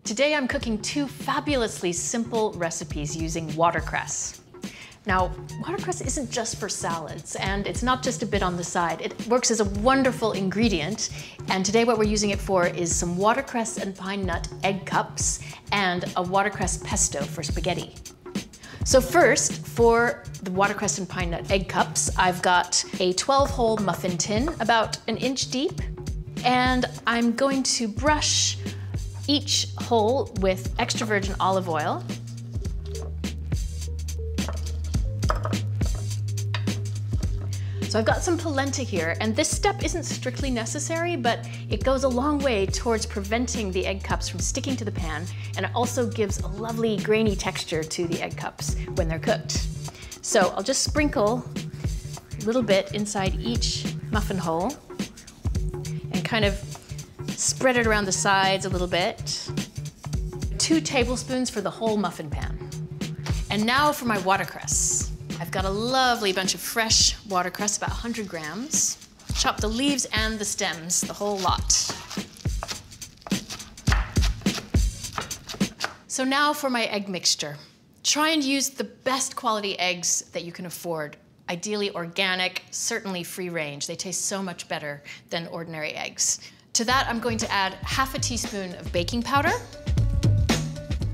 Today I'm cooking two fabulously simple recipes using watercress. Now, watercress isn't just for salads, and it's not just a bit on the side. It works as a wonderful ingredient, and today what we're using it for is some watercress and pine nut egg cups and a watercress pesto for spaghetti. So first, for the watercress and pine nut egg cups, I've got a 12-hole muffin tin, about an inch deep, and I'm going to brush each hole with extra virgin olive oil. So I've got some polenta here, and this step isn't strictly necessary, but it goes a long way towards preventing the egg cups from sticking to the pan, and it also gives a lovely grainy texture to the egg cups when they're cooked. So I'll just sprinkle a little bit inside each muffin hole and kind of spread it around the sides a little bit. 2 tablespoons for the whole muffin pan. And now for my watercress. I've got a lovely bunch of fresh watercress, about 100 grams. Chop the leaves and the stems, the whole lot. So now for my egg mixture. Try and use the best quality eggs that you can afford. Ideally organic, certainly free range. They taste so much better than ordinary eggs. To that, I'm going to add half a teaspoon of baking powder,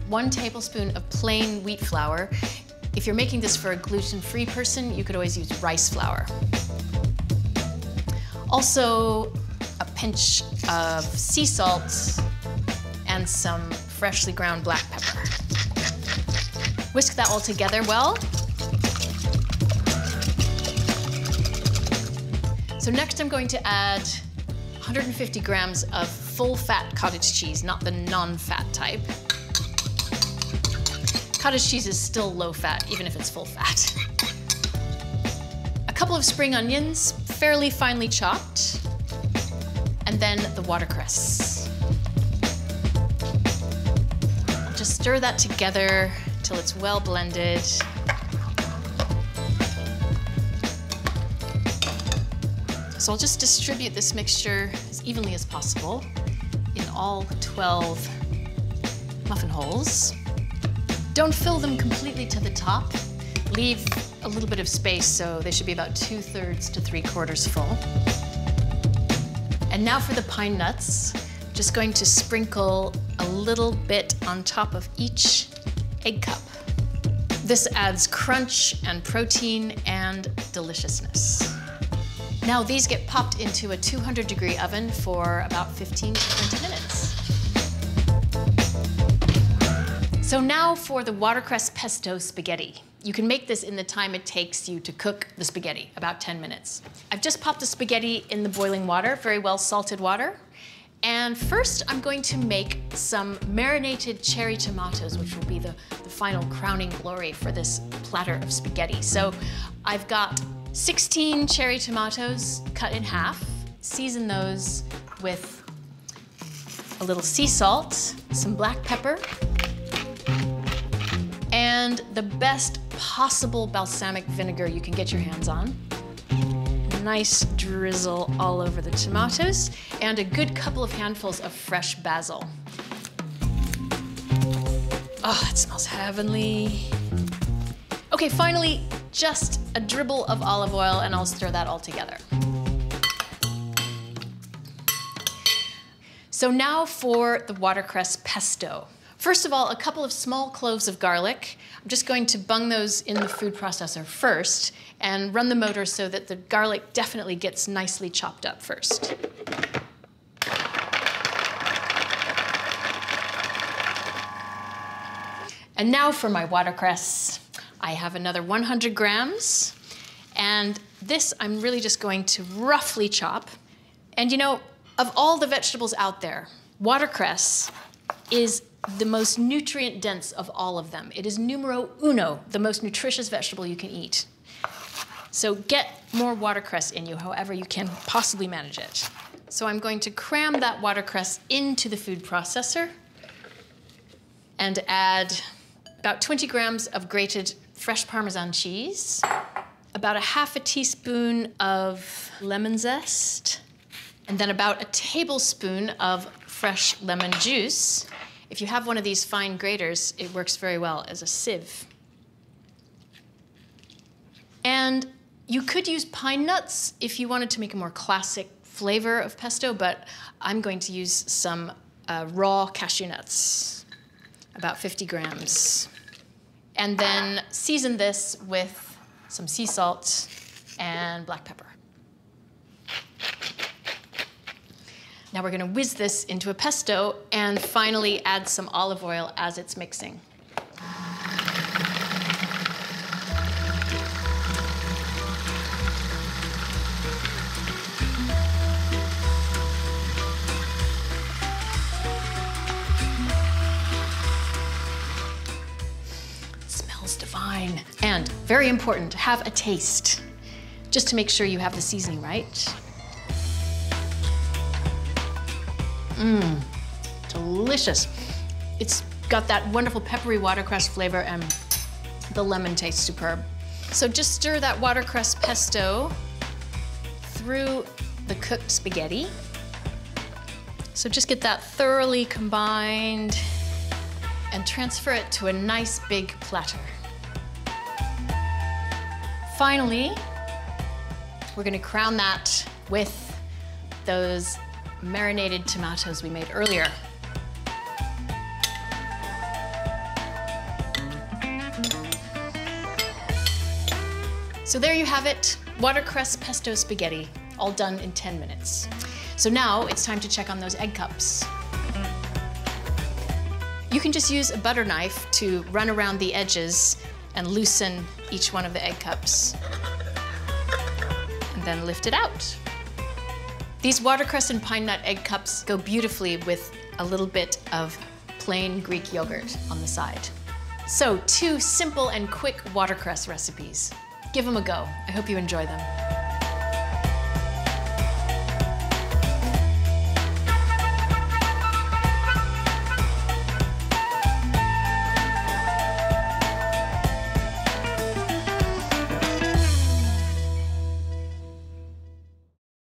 1 tablespoon of plain wheat flour. If you're making this for a gluten-free person, you could always use rice flour. Also, a pinch of sea salt and some freshly ground black pepper. Whisk that all together well. So next I'm going to add 150 grams of full-fat cottage cheese, not the non-fat type. Cottage cheese is still low-fat, even if it's full-fat. A couple of spring onions, fairly finely chopped, and then the watercress. I'll just stir that together till it's well blended. So I'll just distribute this mixture as evenly as possible in all 12 muffin holes. Don't fill them completely to the top. Leave a little bit of space, so they should be about 2/3 to 3/4 full. And now for the pine nuts. Just going to sprinkle a little bit on top of each egg cup. This adds crunch and protein and deliciousness. Now these get popped into a 200-degree oven for about 15 to 20 minutes. So now for the watercress pesto spaghetti. You can make this in the time it takes you to cook the spaghetti, about 10 minutes. I've just popped the spaghetti in the boiling water, very well salted water. And first I'm going to make some marinated cherry tomatoes, which will be the final crowning glory for this platter of spaghetti. So I've got 16 cherry tomatoes cut in half. Season those with a little sea salt, some black pepper, and the best possible balsamic vinegar you can get your hands on. Nice drizzle all over the tomatoes, and a good couple of handfuls of fresh basil. Oh, it smells heavenly. Okay, finally, just a dribble of olive oil, and I'll stir that all together. So now for the watercress pesto. First of all, a couple of small cloves of garlic. I'm just going to bung those in the food processor first and run the motor so that the garlic definitely gets nicely chopped up first. And now for my watercress. I have another 100 grams, and this I'm really just going to roughly chop. And you know, of all the vegetables out there, watercress is the most nutrient dense of all of them. It is numero uno, the most nutritious vegetable you can eat. So get more watercress in you, however you can possibly manage it. So I'm going to cram that watercress into the food processor and add about 20 grams of grated fresh Parmesan cheese, about a half a teaspoon of lemon zest, and then about a tablespoon of fresh lemon juice. if you have one of these fine graters, it works very well as a sieve. And you could use pine nuts if you wanted to make a more classic flavor of pesto, but I'm going to use some raw cashew nuts, about 50 grams. And then season this with some sea salt and black pepper. Now we're going to whiz this into a pesto and finally add some olive oil as it's mixing. It smells divine. And very important, have a taste, just to make sure you have the seasoning right. Delicious. It's got that wonderful peppery watercress flavor and the lemon tastes superb. So just stir that watercress pesto through the cooked spaghetti. So just get that thoroughly combined and transfer it to a nice big platter. Finally, we're gonna crown that with those marinated tomatoes we made earlier. So there you have it, watercress pesto spaghetti, all done in 10 minutes. So now it's time to check on those egg cups. You can just use a butter knife to run around the edges and loosen each one of the egg cups. And then lift it out. These watercress and pine nut egg cups go beautifully with a little bit of plain Greek yogurt on the side. So 2 simple and quick watercress recipes. Give them a go. I hope you enjoy them.